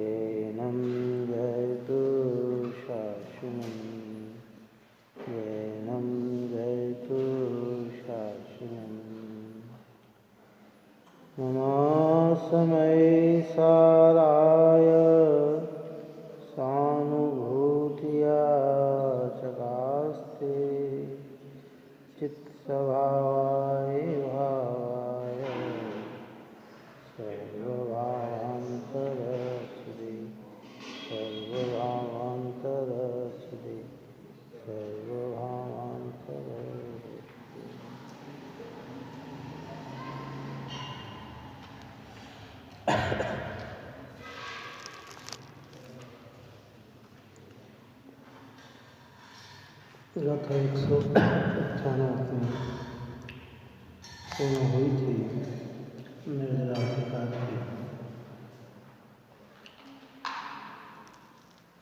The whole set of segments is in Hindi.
येनं जयतु शासनं येनं जयतु शासनं नमस्मै साराय सानुभूतिया चकास्ते चित्सभावाय भावाय सर्वभावान्तरसुदे सर्वभावान्तरसुदे सर्वभावान्तरसुदे। गत 195 में पूर्ण हुई थी निर्जला एकादशी।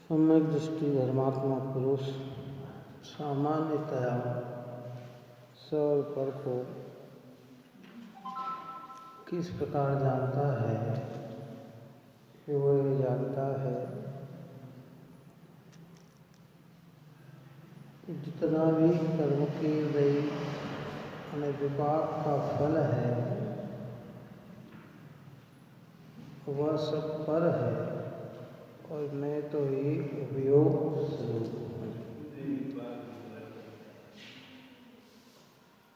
सम्यक दृष्टि धर्मात्मा पुरुष सामान्यतया सर पर को किस प्रकार जानता है कि वो ये जानता है जितना भी कर्म की गई विपाक का फल है वह सब पर है और मैं तो ही उपयोग स्वरूप हूँ।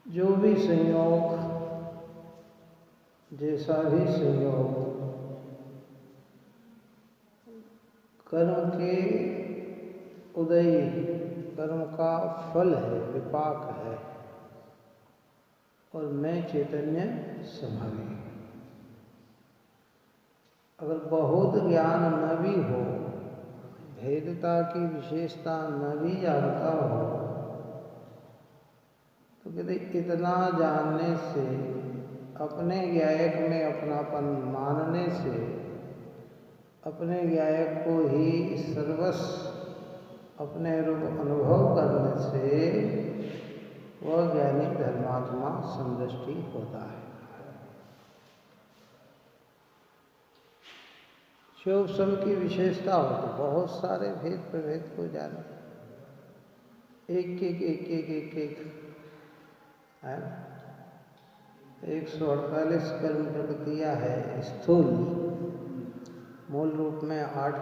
जो भी संयोग जैसा भी संयोग कर्म के उदय कर्म का फल है विपाक है और मैं चैतन्य समाधि। अगर बहुत ज्ञान न भी हो भेदता की विशेषता न भी जानता हो तो कहते इतना जानने से अपने ज्ञायक में अपनापन मानने से अपने ज्ञायक को ही सर्वस्व अपने रूप अनुभव करने से वह ज्ञानी धर्मात्मा समदृष्टि होता है। शिव सम की विशेषता हो तो बहुत सारे भेद प्रभेद को जाने एक है 148 कर्म प्रकृतियाँ है स्थूल मूल रूप में 8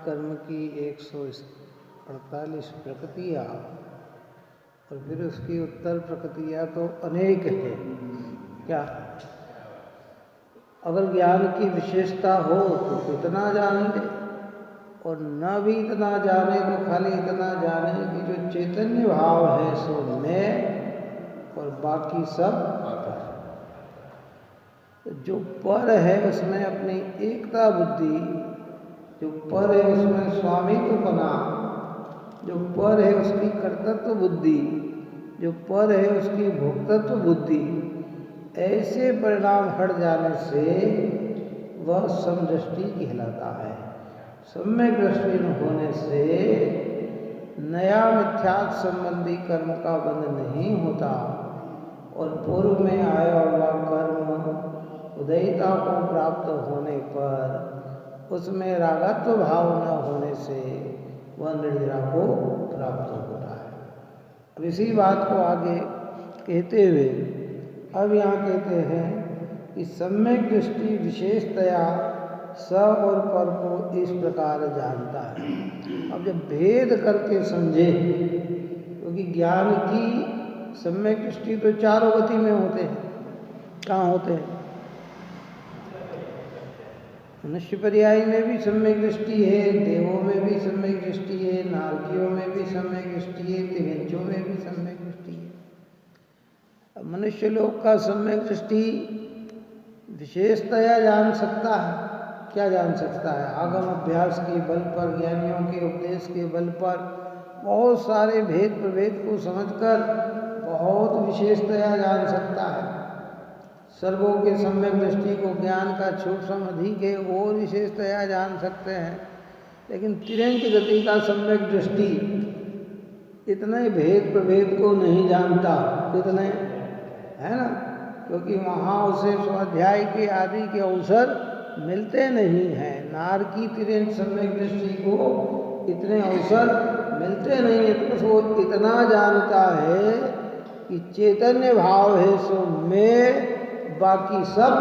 कर्म की 148 प्रकृतियाँ और फिर उसकी उत्तर प्रकृतियाँ तो अनेक है। क्या अगर ज्ञान की विशेषता हो तो इतना जान ले और न भी इतना जाने तो खाली इतना जाने कि जो चैतन्य भाव है सो मैं और बाकी सब पर। जो पर है उसमें अपनी एकता बुद्धि, जो पर है उसमें स्वामित्व बना, जो पर है उसकी कर्तृत्व बुद्धि, जो पर है उसकी भोक्तत्व बुद्धि, ऐसे परिणाम हट जाने से वह समदृष्टि कहलाता है। सम्यक दृष्टि न होने से नया मिथ्यात्व संबंधी कर्म का बंध नहीं होता और पूर्व में आया हुआ कर्म उदयता को प्राप्त होने पर उसमें रागत्व भाव न होने से वह निर्जरा को प्राप्त होता है। अब इसी बात को आगे कहते हुए अब यहाँ कहते हैं कि सम्यक दृष्टि विशेषतया स और पर को इस प्रकार जानता है। अब जब भेद करके समझे क्योंकि ज्ञान की सम्यक दृष्टि तो चारों गति में होते हैं। कहाँ होते हैं? मनुष्य पर्याय में भी सम्यक दृष्टि है, देवों में भी सम्यक दृष्टि है, नारकियों में भी सम्यक दृष्टि है, तिरंजों में भी सम्यक दृष्टि है। अब मनुष्य लोक का सम्यक दृष्टि विशेषतया जान सकता है। क्या जान सकता है? आगम अभ्यास के बल पर, ज्ञानियों के उपदेश के बल पर बहुत सारे भेद प्रभेद को समझकर बहुत विशेषतया जान सकता है। सर्वों के सम्यक दृष्टि को ज्ञान का सूक्ष्म अधिक है और विशेषतया जान सकते हैं, लेकिन तिरंज गति का सम्यक दृष्टि इतने भेद प्रभेद को नहीं जानता। कितने है ना, क्योंकि वहाँ उसे स्वाध्याय के आदि के अवसर मिलते नहीं हैं। नार की तिरेन सम्यक दृष्टि को इतने अवसर मिलते नहीं है, तो वो इतना जानता है कि चैतन्य भाव है सो मैं, बाकी सब।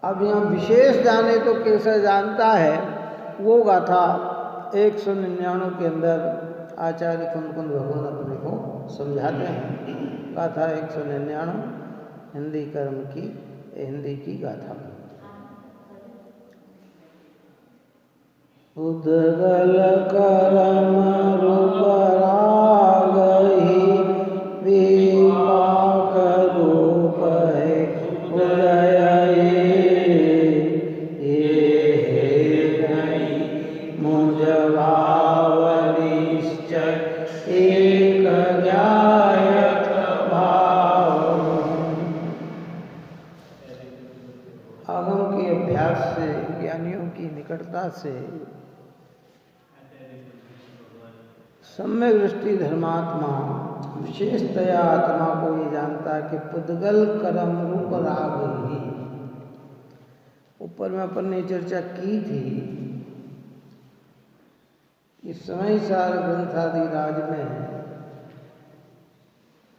अब यहाँ विशेष जाने तो कैसे जानता है, वो गाथा 199 के अंदर आचार्य कुंद भगवान अपने को समझाते हैं। गाथा 199 हिंदी कर्म की, हिंदी की गाथा। उद्गल करम रूप राग ही विपाक रूप है उदय ये मुझ भाव निश्चय एक ज्ञायक भाव। आगम के अभ्यास से, ज्ञानियों की निकटता से सम्यक दृष्टि धर्मात्मा विशेषतया आत्मा को ये जानता है कि पुद्गल करम रूप राग ही। ऊपर में अपन ने चर्चा की थी कि समय सार ग्रंथादि राज में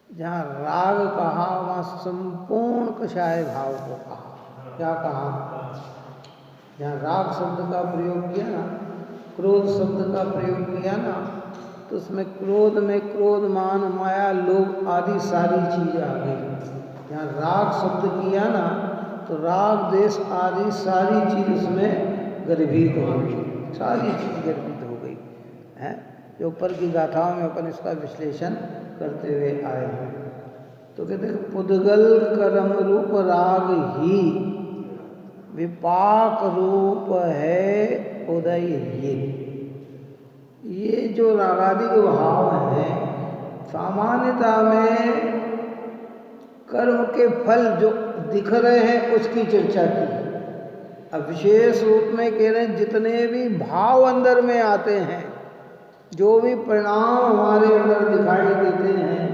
जहाँ राग कहा वहाँ संपूर्ण कषाय भाव को कहा। क्या कहा? जहाँ राग शब्द का प्रयोग किया ना, क्रोध शब्द का प्रयोग किया ना, तो उसमें क्रोध में क्रोध मान माया लोभ आदि सारी चीज आ गई। यहाँ राग शब्द किया ना, तो राग देश आदि सारी चीज उसमें गर्भित हो गई, सारी चीज गर्भित हो गई है। जो ऊपर की गाथाओं में अपन इसका विश्लेषण करते हुए आए हैं। तो कहते हैं पुद्गल करम रूप राग ही विपाक रूप है उदय ये जो रागादि के भाव हैं, सामान्यता में कर्म के फल जो दिख रहे हैं उसकी चर्चा की। अब विशेष रूप में कह रहे हैं जितने भी भाव अंदर में आते हैं, जो भी परिणाम हमारे अंदर दिखाई देते हैं,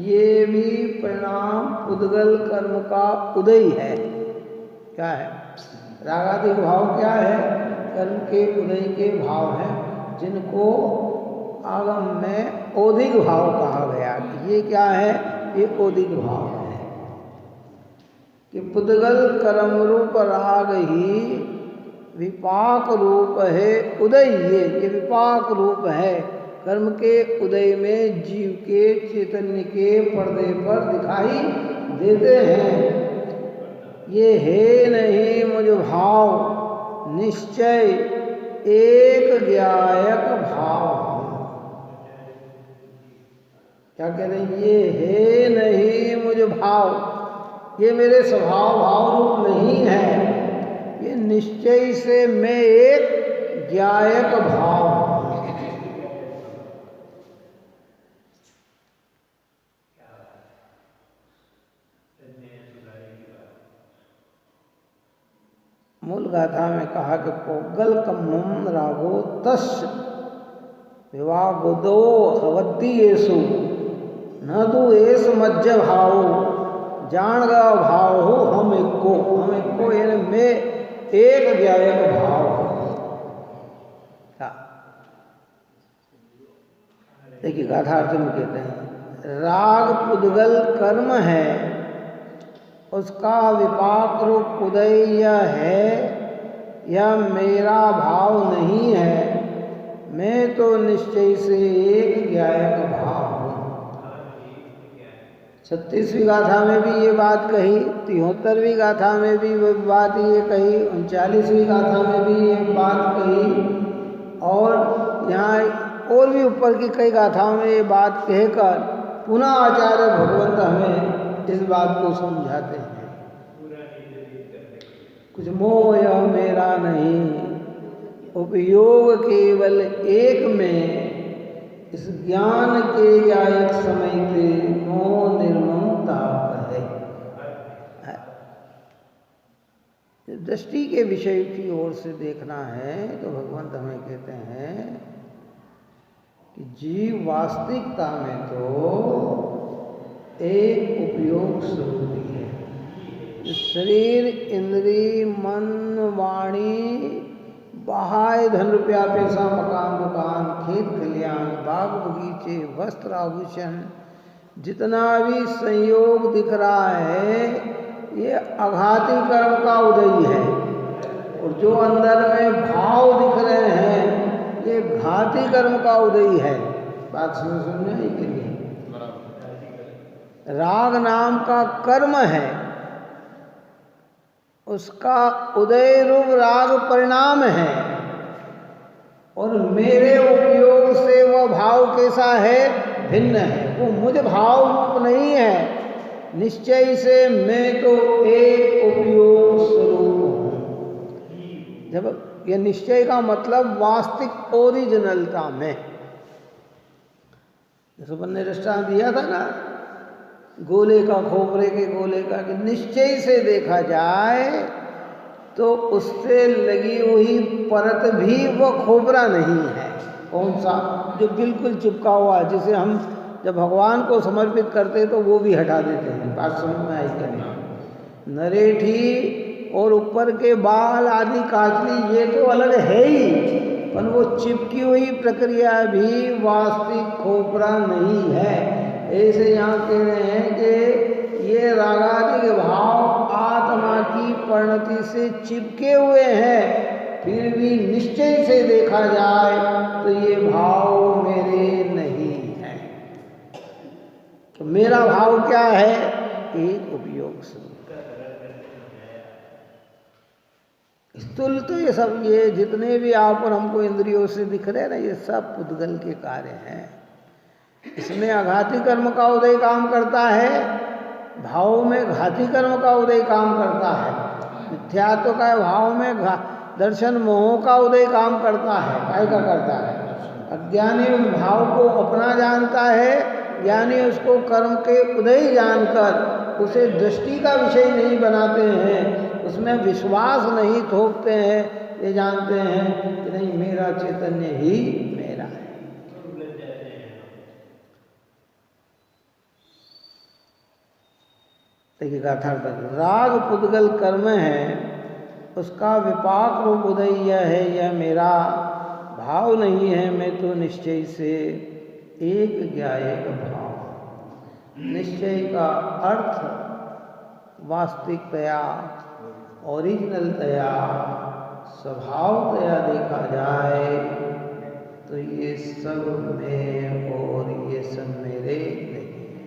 ये भी परिणाम पुद्गल कर्म का उदय है। क्या है? रागादि भाव क्या है? कर्म के उदय के भाव हैं, जिनको आगम में ओधिक भाव कहा गया। ये क्या है? ये ओधिक भाव है कि पुद्गल कर्म रूप राग ही विपाक रूप है उदय। ये विपाक रूप है, कर्म के उदय में जीव के चैतन्य के पर्दे पर दिखाई देते हैं। ये है नहीं मुझ भाव निश्चय एक ज्ञायक भाव। क्या कह रहे हैं? ये है नहीं मुझ भाव, ये मेरे स्वभाव भाव रूप नहीं है, ये निश्चय से मैं एक ज्ञायक भाव हूं। मूल गाथा में कहा कि पोगल कम्मम रागो तस् विवागुदो हवती येसु न दु एस मज्ज भाव जान गा भाव हो हम एक को यानी मैं एक ज्ञायक भाव हूं। देखिए गाथार्थ में कहते हैं राग पुद्गल कर्म है, उसका विपाक रूप उदय है, यह मेरा भाव नहीं है, मैं तो निश्चय से एक ज्ञायक भाव हूँ। 36वीं गाथा में भी ये बात कही, 73वीं गाथा में भी वो बात ये कही, 39वीं गाथा में भी ये बात कही, और यहाँ और भी ऊपर की कई गाथाओं में ये बात कहकर पुनः आचार्य भगवंत हमें इस बात को समझाते हैं। कुछ मोह यह मेरा नहीं, उपयोग केवल एक में, इस ज्ञान के या एक समय के मोह निर्ममता है। दृष्टि के विषय की ओर से देखना है तो भगवंत हमें कहते हैं कि जीव वास्तविकता में तो एक उपयोग स्वरूप है। शरीर, इंद्री, मन, वाणी, बाह्य धन रुपया पैसा, मकान दुकान, खेत खलियान, बाग बगीचे, वस्त्र आभूषण, जितना भी संयोग दिख रहा है ये आघाती कर्म का उदय है। और जो अंदर में भाव दिख रहे हैं ये घाती कर्म का उदय है। बात समझ में कि नहीं? राग नाम का कर्म है, उसका उदय रूप राग परिणाम है। और मेरे उपयोग से वह भाव कैसा है? भिन्न है। वो मुझ भाव रूप नहीं है। निश्चय से मैं तो एक उपयोग स्वरूप हूँ। जब यह निश्चय का मतलब वास्तविक ओरिजिनलता में, जैसे मैंने दृष्टांत दिया था ना गोले का, खोपरे के गोले का, कि निश्चय से देखा जाए तो उससे लगी हुई परत भी वो खोपरा नहीं है। कौन सा? जो बिल्कुल चिपका हुआ, जिसे हम जब भगवान को समर्पित करते तो वो भी हटा देते हैं। बात समझ में आई क्या नहीं? नरेठी और ऊपर के बाल आदि काचली ये तो अलग है ही, पर वो चिपकी हुई प्रक्रिया भी वास्तविक खोपरा नहीं है। ऐसे यहाँ कह रहे हैं कि ये रागादि के भाव आत्मा की परिणति से चिपके हुए हैं, फिर भी निश्चय से देखा जाए तो ये भाव मेरे नहीं है। तो मेरा भाव क्या है? एक उपयोग से स्थूल। तो ये सब, ये जितने भी आप और हमको इंद्रियों से दिख रहे हैं ना, ये सब पुद्गल के कार्य हैं। इसमें आघाती कर्म का उदय काम करता है, भाव में घाती कर्म का उदय काम करता है। मिथ्यात्व का भाव में दर्शन मोह का उदय काम करता है। काय का करता है? अज्ञानी उस भाव को अपना जानता है, ज्ञानी उसको कर्म के उदय जानकर उसे दृष्टि का विषय नहीं बनाते हैं, उसमें विश्वास नहीं थोपते हैं। ये जानते हैं कि नहीं, मेरा चैतन्य ही मेरा है। देखिए गाथार्थ, राग पुद्गल कर्म है, उसका विपाक रूप उदय यह है, यह मेरा भाव नहीं है, मैं तो निश्चय से एक ज्ञायक भाव। निश्चय का अर्थ वास्तविकतया, ओरिजिनलतया, स्वभावतया देखा जाए तो ये सब मैं और ये सब मेरे नहीं है।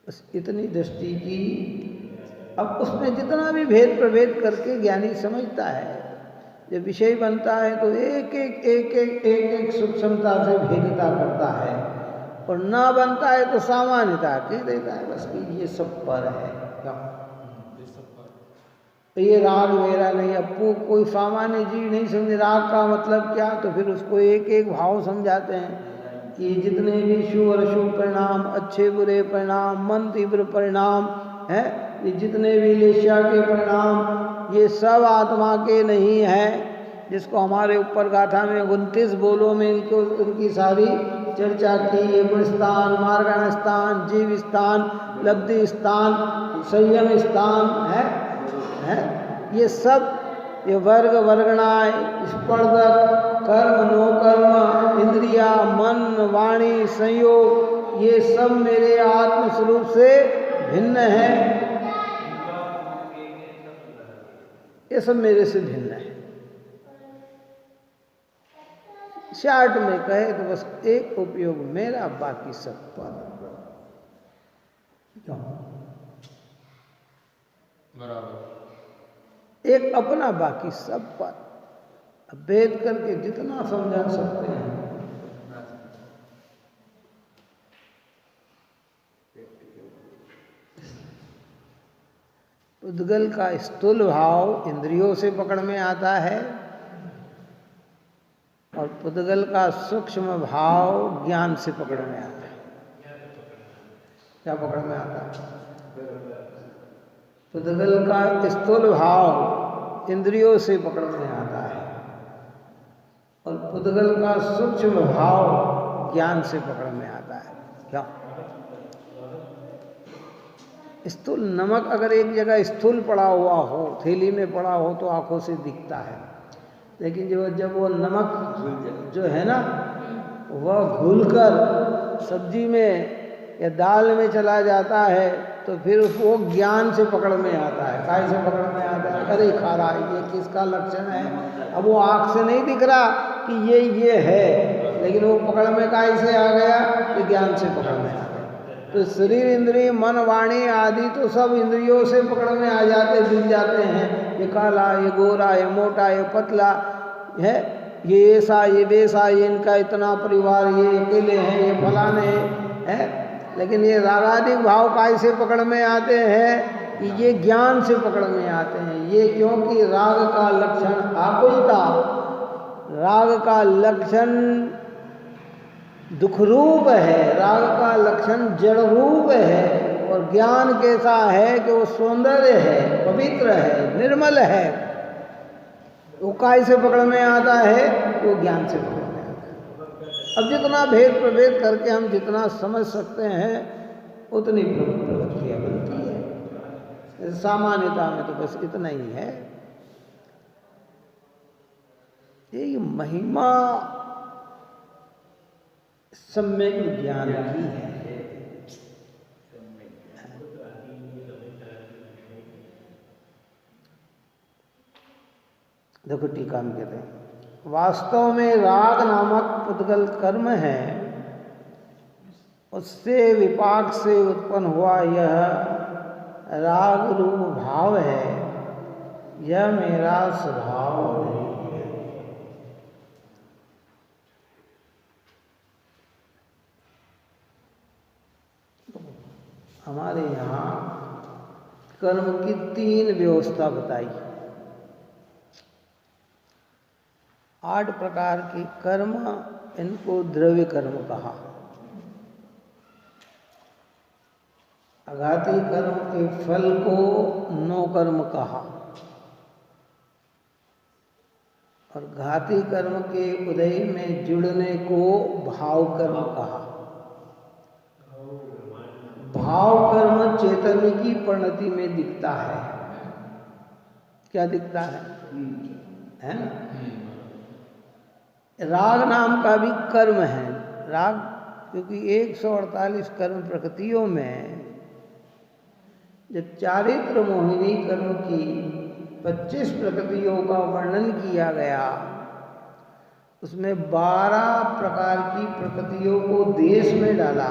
बस इतनी दृष्टि की। अब उसमें जितना भी भेद प्रभेद करके ज्ञानी समझता है, जब विषय बनता है तो एक सूक्ष्मता से भेदता करता है, और ना बनता है तो सामान्यता कह देता है बस कि ये सब पर है। क्या ये राग मेरा नहीं? अब कोई सामान्य जीव नहीं समझे राग का मतलब क्या, तो फिर उसको एक एक भाव समझाते हैं कि जितने भी शुभ और अशुभ परिणाम, अच्छे बुरे परिणाम, मन तीव्र परिणाम है, ये जितने भी लेस्या के परिणाम, ये सब आत्मा के नहीं है। जिसको हमारे ऊपर गाथा में 29 बोलों में इनको उनकी सारी चर्चा की। ये गुण स्थान, मार्गण स्थान, जीव स्थान, लब्धि स्थान, संयम स्थान है। ये सब, ये वर्ग वर्गणाएं, स्पर्धक, कर्म, नो कर्म, इंद्रिया, मन, वाणी, संयोग, ये सब मेरे आत्म स्वरूप से भिन्न है। ये सब मेरे से भिन्न है। शार्ट में कहे तो बस एक उपयोग मेरा, बाकी सब पर। बराबर। एक अपना, बाकी सब पर। अब भेद करके जितना समझा सकते हैं। पुद्गल का स्थूल भाव इंद्रियों से पकड़ में आता है, और पुद्गल का सूक्ष्म भाव ज्ञान से पकड़ में आता है। क्या पकड़ में आता है? पुद्गल का स्थूल भाव इंद्रियों से पकड़ में आता है, और पुद्गल का सूक्ष्म भाव ज्ञान से पकड़ में आता है। क्या? स्थूल नमक अगर एक जगह स्थूल पड़ा हुआ हो, थैली में पड़ा हो, तो आंखों से दिखता है, लेकिन जब वो नमक जो है ना वह घुलकर सब्जी में या दाल में चला जाता है, तो फिर वो ज्ञान से पकड़ में आता है। काय से पकड़ में आता है? अरे खारा, ये किसका लक्षण है? अब वो आँख से नहीं दिख रहा कि ये है, लेकिन वो पकड़ में काय से आ गया? तो ज्ञान से पकड़ में आ गया। तो शरीर, इंद्रिय, मन, वाणी आदि तो सब इंद्रियों से पकड़ में आ जाते, दिख जाते हैं। ये काला, ये गोरा, ये मोटा, ये पतला है, ये ऐसा, ये वैसा, ये इनका इतना परिवार, ये अकेले हैं, ये फलाने हैं। लेकिन ये रागादिक भाव काय से पकड़ में आते हैं? कि ये ज्ञान से पकड़ में आते हैं। ये क्योंकि राग का लक्षण आकुलता, राग का लक्षण दुख रूप है, राग का लक्षण जड़ रूप है, और ज्ञान कैसा है कि वो सौंदर्य है, पवित्र है, निर्मल है। वो काय से पकड़ में आता है? वो ज्ञान से पकड़ में आता है। अब जितना भेद प्रभेद करके हम जितना समझ सकते हैं उतनी प्रवृत्तियाँ बनती है। सामान्यता में तो बस इतना ही है। ये महिमा सम्यक ज्ञान की है। देखो टीका में कहते हैं, वास्तव में राग नामक पुद्गल कर्म है, उससे विपाक से उत्पन्न हुआ यह राग रूप भाव है, यह मेरा स्वभाव नहीं है। हमारे यहाँ कर्म की 3 व्यवस्था बताई। 8 प्रकार के कर्म, इनको द्रव्य कर्म कहा। अघाती कर्म के फल को नो कर्म कहा, और घाती कर्म के उदय में जुड़ने को भाव कर्म कहा। भाव कर्म चैतन्य की परिणति में दिखता है। क्या दिखता है ना? राग नाम का भी कर्म है। राग क्योंकि 148 कर्म प्रकृतियों में जब चारित्र मोहिनी कर्म की 25 प्रकृतियों का वर्णन किया गया, उसमें 12 प्रकार की प्रकृतियों को देश में डाला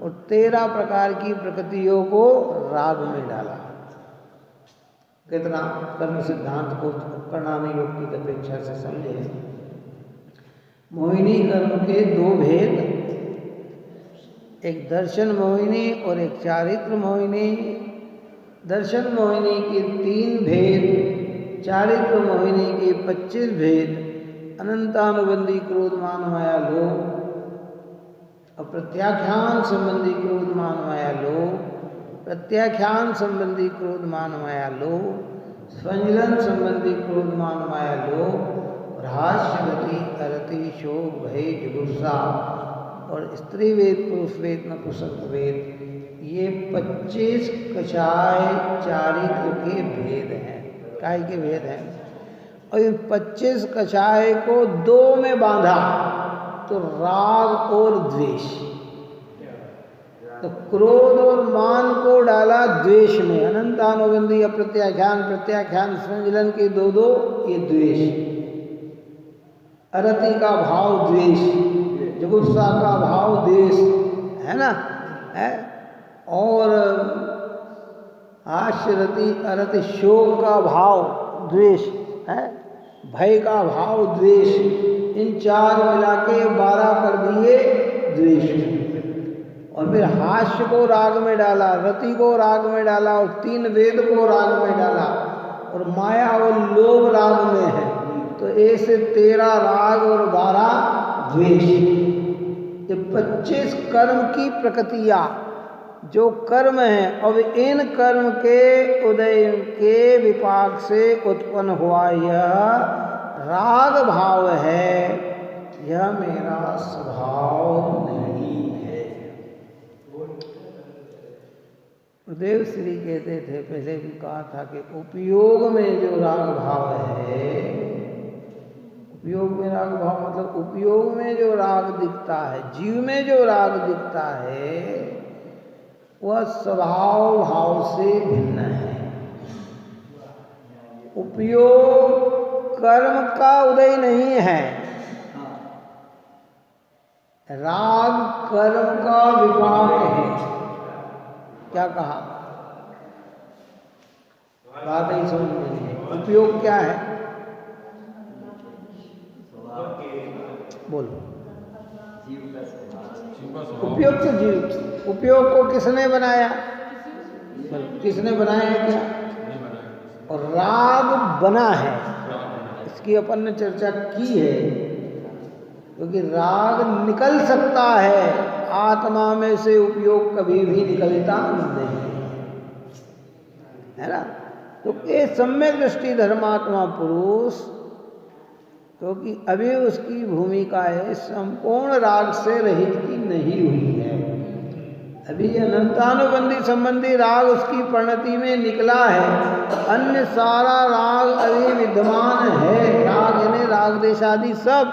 और 13 प्रकार की प्रकृतियों को राग में डाला। कितना कर्म सिद्धांत को प्रणामी योग की अपेक्षा से समझे। मोहिनी कर्म के 2 भेद, एक दर्शन मोहिनी और एक चारित्र मोहिनी। दर्शन मोहिनी के 3 भेद, चारित्र मोहिनी के 25 भेद, अनंतानुबंधी क्रोध मान माया लोभ, और प्रत्याख्यान संबंधी क्रोध मान माया लोभ, प्रत्याख्यान संबंधी क्रोध मान माया लोभ, संजलन संबंधी क्रोध मान माया लोभ, हास्य गति अरति शोक भय जुगुप्सा, और स्त्री वेद पुरुष वेद नपुंसक वेद, ये 25 कषाय चारित्र के भेद हैं। काय के भेद हैं? और इन 25 कषाय को 2 में बांधा, तो राग और द्वेष। तो क्रोध और मान को डाला द्वेष में, अनंतानुबंधी अप्रत्याख्यान, प्रत्याख्यान, संजलन के 2-2, ये द्वेष। अरति का भाव द्वेष, जुगुप्सा का भाव द्वेष, है ना? है। और हास्यरति अरति शोक का भाव द्वेष है, भय का भाव द्वेष। इन 4 मिला के 12 कर दिए द्वेष। और फिर हास्य को राग में डाला, रति को राग में डाला, और 3 वेद को राग में डाला, और माया और लोभ राग में है। तो ऐसे 13 राग और 12 द्वेष। ये 25 कर्म की प्रकृतियाँ जो कर्म है, अब इन कर्म के उदय के विपाक से उत्पन्न हुआ यह राग भाव है, यह मेरा स्वभाव नहीं है। गुरुदेव श्री कहते थे, पहले भी कहा था कि उपयोग में जो राग भाव है, उपयोग में राग भाव मतलब उपयोग में जो राग दिखता है, जीव में जो राग दिखता है, वह स्वभाव भाव से भिन्न है। उपयोग कर्म का उदय नहीं है, राग कर्म का विपाक है। क्या कहा? बात ही समझ में नहीं है। उपयोग क्या है? बोलो। उपयोग तो जीव, उपयोग को किसने बनाया? किसने बनाया है? क्या? और राग बना है, इसकी अपन ने चर्चा की है, क्योंकि राग निकल सकता है, आत्मा में से उपयोग कभी भी निकलता नहीं है ना। तो ये सम्यक दृष्टि धर्मात्मा पुरुष, क्योंकि अभी उसकी भूमिका है संपूर्ण राग से रहित की नहीं हुई है, अभी अनंतानुबंधी संबंधी राग उसकी परिणति में निकला है। अन्य सारा राग अभी विद्यमान है, राग यानी राग देशादि सब,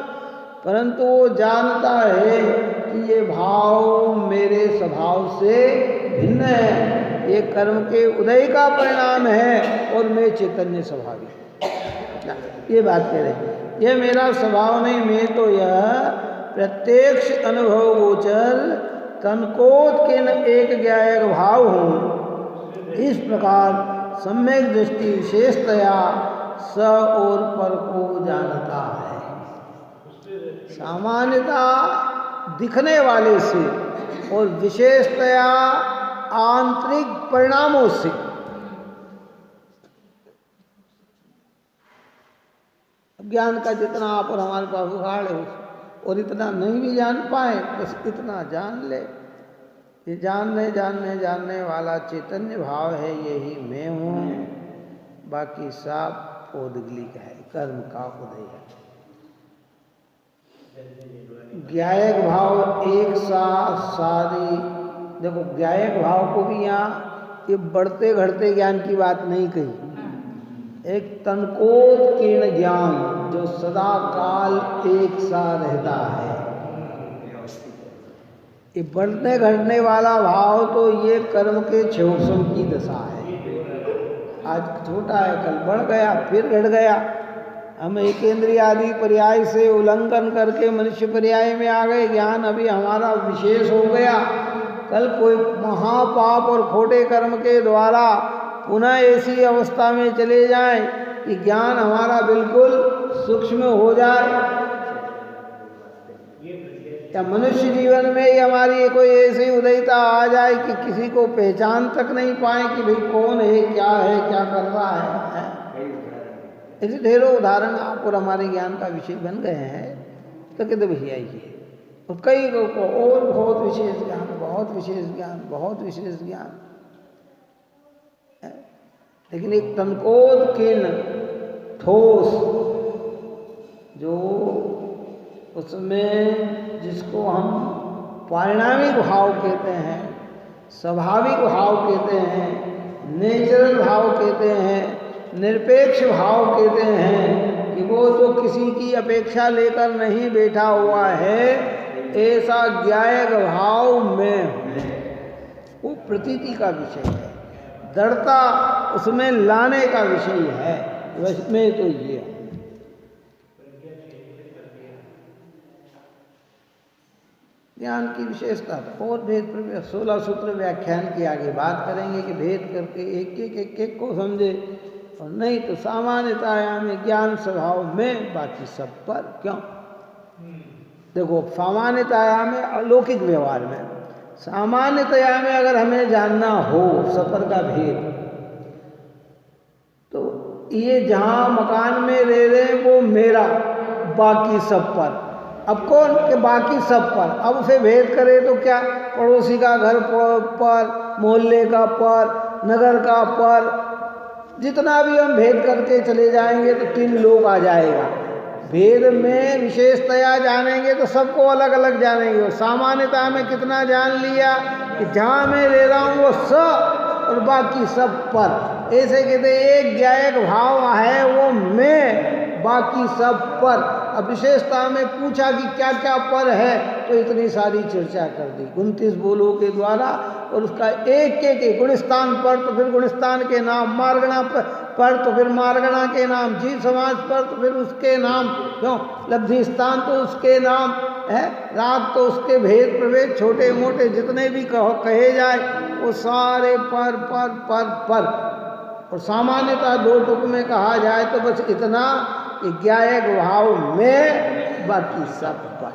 परंतु वो जानता है कि ये भाव मेरे स्वभाव से भिन्न है, ये कर्म के उदय का परिणाम है और मैं चैतन्य स्वभावी। ये बात कह रहे, ये मेरा स्वभाव नहीं, मैं तो यह प्रत्यक्ष अनुभव गोचर तनकोत के न एक ज्ञायक भाव हूँ। इस प्रकार सम्यक दृष्टि विशेषतया स और पर को जानता है। सामान्यता दिखने वाले से और विशेषतया आंतरिक परिणामों से। ज्ञान का जितना आप और हमारे पास उगाड़ है, और इतना नहीं भी जान पाए बस इतना जान ले, ये जानने वाला चैतन्य भाव है, यही मैं हूँ, बाकी सब पौदगलिक है, कर्म का उदय है। ज्ञायक भाव एक सारी, देखो ज्ञायक भाव को भी यहाँ ये बढ़ते घटते ज्ञान की बात नहीं कही, एक तनकोत्कीर्ण ज्ञान जो सदा काल एक सा रहता है। ये बढ़ने घटने वाला भाव तो ये कर्म के क्षोभम की दशा है। आज छोटा है, कल बढ़ गया, फिर घट गया। हम एक इंद्रिय आदि पर्याय से उल्लंघन करके मनुष्य पर्याय में आ गए, ज्ञान अभी हमारा विशेष हो गया। कल कोई महापाप और खोटे कर्म के द्वारा पुनः ऐसी अवस्था में चले जाएं कि ज्ञान हमारा बिल्कुल सूक्ष्म हो जाए, या मनुष्य जीवन में ही हमारी कोई ऐसी उदयता आ जाए कि किसी को पहचान तक नहीं पाए कि भाई कौन है, क्या कर रहा है। ऐसे ढेरों उदाहरण आप और हमारे ज्ञान का विषय बन गए हैं। तो कहते भैया ये और कई को और बहुत विशेष ज्ञान, बहुत विशेष ज्ञान, बहुत विशेष ज्ञान, लेकिन एक तनकोत्कीर्ण ठोस जो उसमें जिसको हम पारिणामिक भाव कहते हैं, स्वाभाविक भाव कहते हैं, नेचुरल भाव कहते हैं, निरपेक्ष भाव कहते हैं, कि वो जो किसी की अपेक्षा लेकर नहीं बैठा हुआ है, ऐसा ज्ञायक भाव में वो प्रतीति का विषय है, दृढ़ता उसमें लाने का विषय है। वैसे तो ये ज्ञान की विशेषता और भेद पर 16 सूत्र व्याख्यान की आगे बात करेंगे कि भेद करके एक एक को समझे, और नहीं तो सामान्यतया में ज्ञान स्वभाव में, बाकी सब पर क्यों। देखो सामान्यतया में अलौकिक व्यवहार में, सामान्यतया में अगर हमें जानना हो सफर का भेद, तो ये जहाँ मकान में रह रहे हैं वो मेरा, बाकी सब पर। अब कौन के बाकी सब पर, अब उसे भेद करे तो क्या, पड़ोसी का घर पर, मोहल्ले का पर, नगर का पर, जितना भी हम भेद करके चले जाएंगे तो 3 लोग आ जाएगा। भेद में विशेषतया जानेंगे तो सबको अलग अलग जानेंगे। और सामान्यता में कितना जान लिया कि जहाँ मैं रह रहा हूँ वो स, और बाकी सब पर। ऐसे कहते एक ज्ञायक भाव है वो मैं, बाकी सब पर। अब विशेषता में पूछा कि क्या क्या पर है, तो इतनी सारी चर्चा कर दी 29 बोलों के द्वारा। और उसका एक एक गुणस्थान पर तो फिर गुणस्थान के नाम, मार्गणा पर तो फिर मार्गणा के नाम, जीव समाज पर तो फिर उसके नाम, क्यों लब्धि स्थान तो उसके नाम है, राग तो उसके भेद प्रभेद छोटे मोटे जितने भी कहे जाए वो सारे पर पर पर पर। और सामान्यतः दो टुक में कहा जाए तो बस इतना कि ज्ञायक भाव में, बाकी सब पर।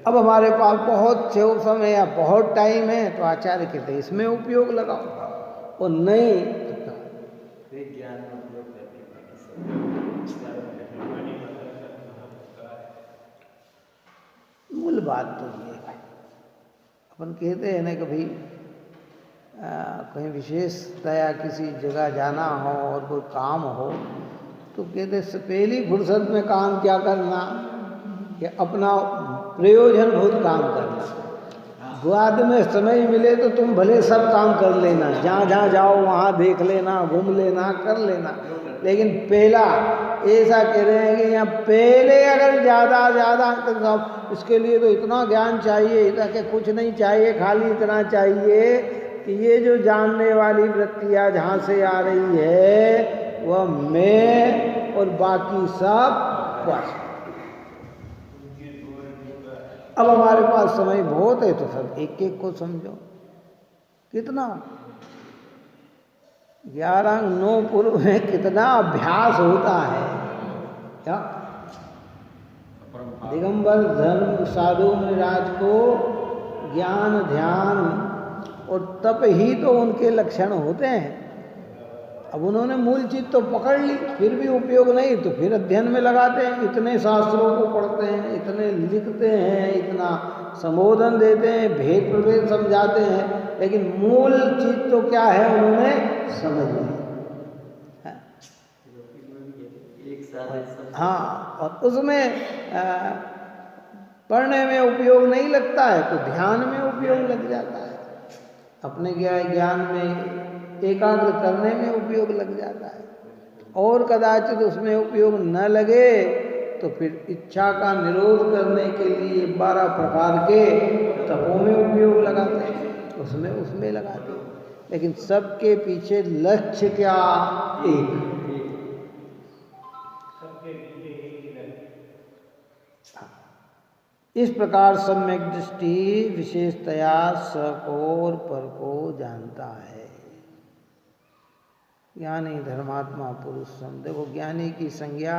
अब हमारे पास बहुत समय या बहुत टाइम है तो आचार्य कहते इसमें उपयोग लगाओ, और नहीं मूल बात तो ये है। अपन कहते हैं ना कि भाई कहीं विशेषतया किसी जगह जाना हो और कोई काम हो तो कहते पहली फुर्सत में काम क्या करना कि अपना प्रयोजन बहुत काम करना। बाद में समय मिले तो तुम भले सब काम कर लेना, जहाँ जहाँ जाओ वहाँ देख लेना, घूम लेना, कर लेना, लेकिन पहला ऐसा कह रहे हैं कि यहाँ पहले अगर ज़्यादा तक इसके लिए तो इतना ज्ञान चाहिए, इतना कि कुछ नहीं चाहिए, खाली इतना चाहिए कि ये जो जानने वाली वृत्तियाँ जहाँ से आ रही है वह मैं और बाकी सब पर। अब हमारे पास समय बहुत है तो सब एक एक को समझो। कितना 11 अंग 9 पूर्व में कितना अभ्यास होता है क्या। दिगंबर धर्म साधु मुनिराज को ज्ञान ध्यान और तप ही तो उनके लक्षण होते हैं। अब उन्होंने मूल चीज तो पकड़ ली, फिर भी उपयोग नहीं तो फिर अध्ययन में लगाते हैं, इतने शास्त्रों को पढ़ते हैं, इतने लिखते हैं, इतना संबोधन देते हैं, भेद प्रभेद समझाते हैं, लेकिन मूल चीज तो क्या है उन्होंने समझ ली। हाँ, और उसमें पढ़ने में उपयोग नहीं लगता है तो ध्यान में उपयोग लग जाता है, अपने ज्ञान में एकाग्र करने में उपयोग लग जाता है। और कदाचित उसमें उपयोग न लगे तो फिर इच्छा का निरोध करने के लिए 12 प्रकार के तपों में उपयोग लगाते हैं, उसमें लगाते हैं, लेकिन सबके पीछे लक्ष्य क्या एक। इस प्रकार सम्यक दृष्टि विशेषतया स को और पर को जानता है। ज्ञानी धर्मात्मा पुरुष सम। देखो ज्ञानी की संज्ञा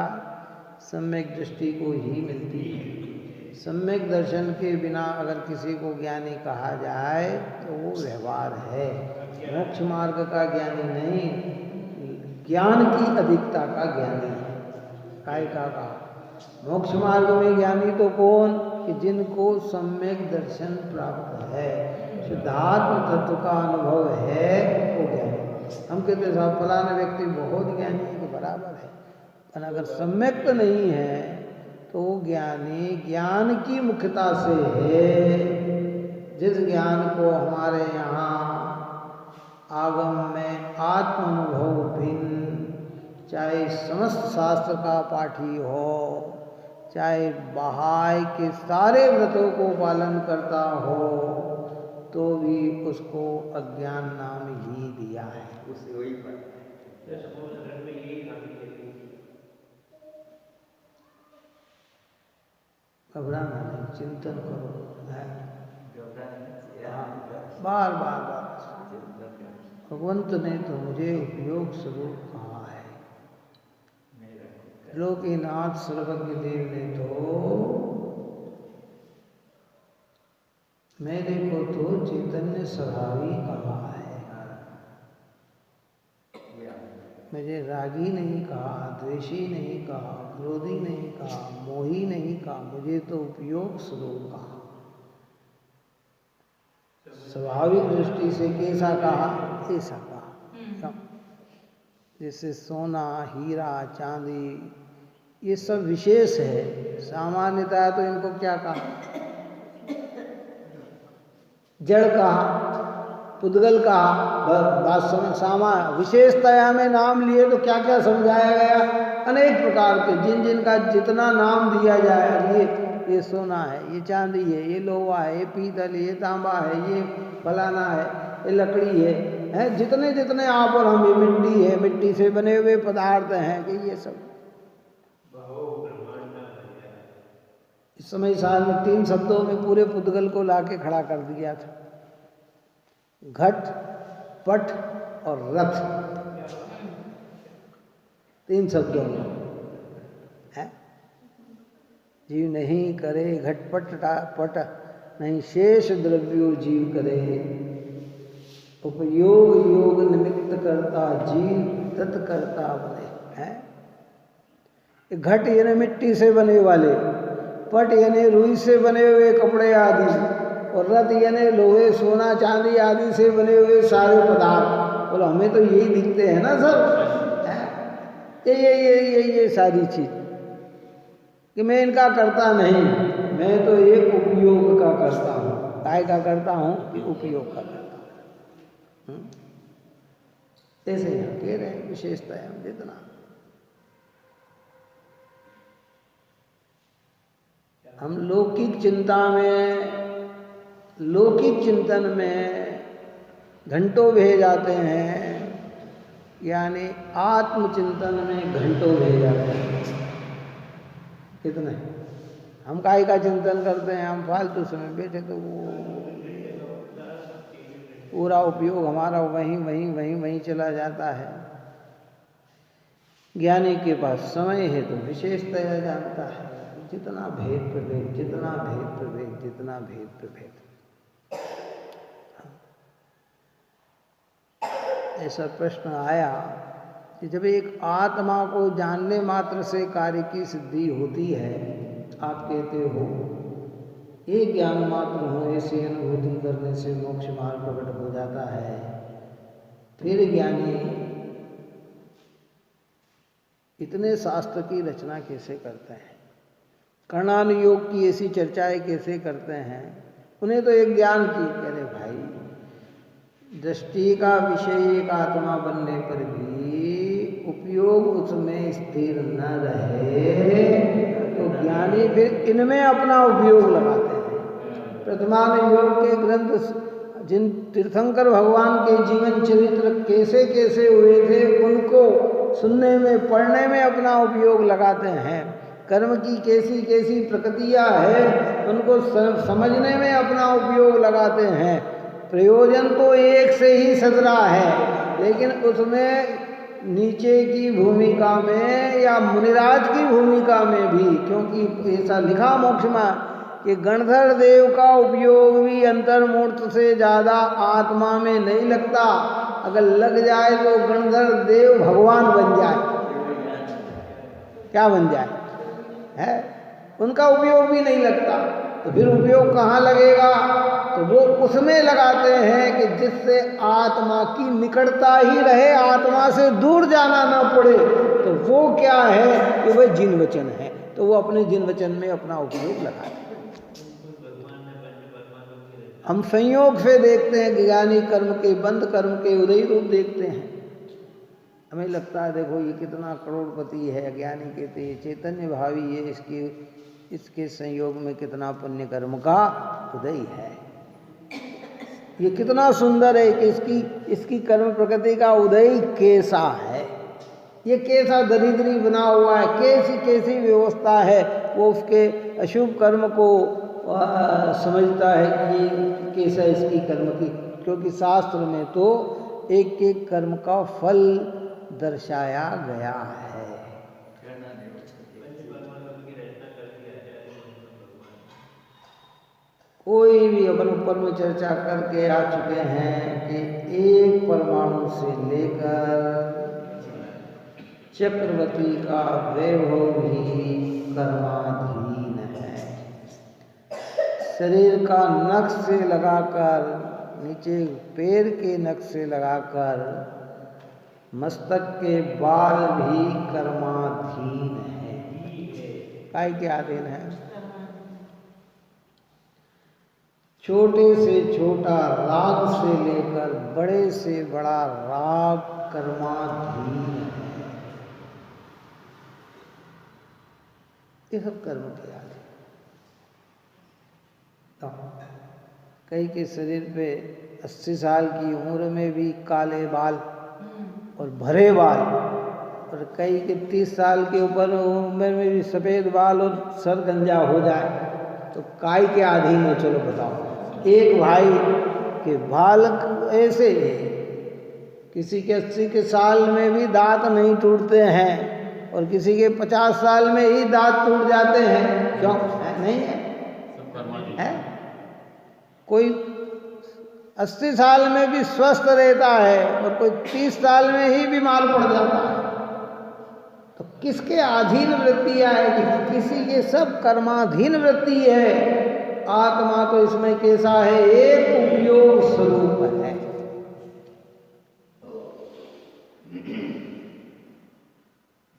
सम्यक दृष्टि को ही मिलती है। सम्यक दर्शन के बिना अगर किसी को ज्ञानी कहा जाए तो वो व्यवहार है, मोक्ष मार्ग का ज्ञानी नहीं, ज्ञान की अधिकता का ज्ञानी है। काय का कहा मोक्ष मार्ग में ज्ञानी तो कौन कि जिनको सम्यक दर्शन प्राप्त है, शुद्धात्म तत्व का अनुभव है, वो ज्ञानी। हम कहते साहब फलाना व्यक्ति बहुत ज्ञानी है तो बराबर है, पर अगर सम्यक नहीं है तो ज्ञानी ज्ञान की मुख्यता से है। जिस ज्ञान को हमारे यहाँ आगम में आत्म अनुभव भिन्न, चाहे समस्त शास्त्र का पाठी हो, चाहे बहाई के सारे व्रतों को पालन करता हो, तो भी उसको अज्ञान नाम ही दिया है। उसे वही घबराना नहीं, चिंतन करो है। बार भगवंत ने तो मुझे उपयोग स्वरूप कहा है। लोकीनाथ सर्वज्ञ देव ने तो मेरे को तो चैतन्य स्वभावी कहा है। मुझे रागी नहीं कहा, द्वेषी नहीं कहा, क्रोधी नहीं कहा, मोही नहीं कहा, मुझे तो उपयोग स्वरूप कहा। स्वाभाविक दृष्टि से कैसा कहा, ऐसा कहा। जैसे सोना, हीरा, चांदी ये सब विशेष है, सामान्यतः तो इनको क्या कहा, जड़ कहा। पुद्गल का बात सामा विशेषतया में नाम लिए तो क्या क्या समझाया गया, अनेक प्रकार के, जिन जिन का जितना नाम दिया जाए, ये सोना है, ये चांदी है, ये लोहा है, ये पीतल, ये तांबा है, ये फलाना है, ये लकड़ी है, जितने जितने आप और हम, ये मिट्टी है, मिट्टी से बने हुए पदार्थ हैं कि ये सब। इस समय साल में 3 शब्दों में पूरे पुद्गल को लाके खड़ा कर दिया था, घट, पट और रथ, 3 शब्दों में है। जीव नहीं करे घटपट पट, नहीं शेष द्रव्यो जीव करे, उपयोग योग निमित्त करता जीव तत्कर्ता बने है। घट यानी मिट्टी से बने वाले, पट यानी रुई से बने हुए कपड़े आदि, और रथ यानी लोहे सोना चांदी आदि से बने हुए सारे पदार्थ। बोलो हमें तो यही दिखते हैं ना सब, ये सारी चीज कि मैं इनका करता नहीं, मैं तो एक उपयोग का करता हूँ। काय का करता हूँ कि उपयोग का करता हूँ। ऐसे यहाँ कह रहे हैं विशेषता है जितना। हम लौकिक चिंता में, लौकिक चिंतन में घंटों बह जाते हैं, यानी आत्मचिंतन में घंटों बह जाते हैं। कितने हम काय का चिंतन करते हैं, हम फालतू समय बैठे तो वो पूरा उपयोग हमारा वहीं चला जाता है। ज्ञानी के पास समय है तो विशेषतया जानता है, जितना भेद प्रभेद, जितना भेद प्रभेद, जितना भेद प्रभेद। ऐसा प्रश्न आया कि जब एक आत्मा को जानने मात्र से कार्य की सिद्धि होती है, आप कहते हो एक ज्ञान मात्र हो ऐसी अनुभूति करने से मोक्ष मार्ग प्रकट हो जाता है, फिर ज्ञानी इतने शास्त्र की रचना कैसे करते हैं, कर्णानुयोग की ऐसी चर्चाएं कैसे करते हैं? उन्हें तो एक ज्ञान की, कह रहे भाई दृष्टि का विषय एक आत्मा बनने पर भी उपयोग उसमें स्थिर न रहे तो ज्ञानी फिर इनमें अपना उपयोग लगाते हैं। प्रथमानुयोग के ग्रंथ जिन तीर्थंकर भगवान के जीवन चरित्र कैसे कैसे हुए थे, उनको सुनने में पढ़ने में अपना उपयोग लगाते हैं। कर्म की कैसी कैसी प्रकृतियाँ है उनको समझने में अपना उपयोग लगाते हैं। प्रयोजन तो एक से ही सदरा है, लेकिन उसमें नीचे की भूमिका में या मुनिराज की भूमिका में भी, क्योंकि ऐसा लिखा मोक्ष में कि गणधर देव का उपयोग भी अंतर्मूर्त से ज़्यादा आत्मा में नहीं लगता। अगर लग जाए तो गणधर देव भगवान बन जाए, क्या बन जाए है, उनका उपयोग भी नहीं लगता। तो फिर उपयोग कहाँ लगेगा? तो वो उसमें लगाते हैं कि जिससे आत्मा की निकटता ही रहे, आत्मा से दूर जाना ना पड़े। तो वो क्या है कि वह जिन वचन है, तो वो अपने जिन वचन में अपना उपयोग लगाते हैं। हम संयोग से देखते हैं कि ज्ञानी कर्म के बंद, कर्म के उदय रूप देखते हैं। हमें लगता है देखो ये कितना करोड़पति है, ज्ञानी कहते हैं चैतन्य भावी है, इसके संयोग में कितना पुण्य कर्म का उदय है, ये कितना सुंदर है कि इसकी कर्म प्रकृति का उदय कैसा है, ये कैसा दरिद्री बना हुआ है, कैसी कैसी व्यवस्था है। वो उसके अशुभ कर्म को समझता है कि ये कैसा इसकी कर्म की, क्योंकि शास्त्र में तो एक एक कर्म का फल दर्शाया गया है। कोई भी अपन ऊपर में चर्चा करके आ चुके हैं कि एक परमाणु से लेकर चक्रवर्ती का वैभव भी कर्माधीन है। शरीर का नख से लगाकर नीचे पैर के नख से लगाकर मस्तक के बाल भी कर्माधीन है। काय के अधीन है? छोटे से छोटा राग से लेकर बड़े से बड़ा राग कर्माधीन है। ये सब कर्म के आधीन। तो कई के शरीर पे 80 साल की उम्र में भी काले बाल और भरे बाल, और कई के 30 साल के ऊपर उम्र में भी सफ़ेद बाल और सर गंजा हो जाए, तो काय के आधीन है? चलो बताओ। एक भाई के बाल ऐसे हैं, किसी के 80 के साल में भी दांत नहीं टूटते हैं और किसी के 50 साल में ही दांत टूट जाते हैं। क्यों नहीं है? कोई 80 साल में भी स्वस्थ रहता है और कोई 30 साल में ही बीमार पड़ जाता है। तो किसके अधीन वृत्तियां है? कि किसी के सब कर्माधीन वृत्ति है। आत्मा तो इसमें कैसा है? एक उपयोग स्वरूप है।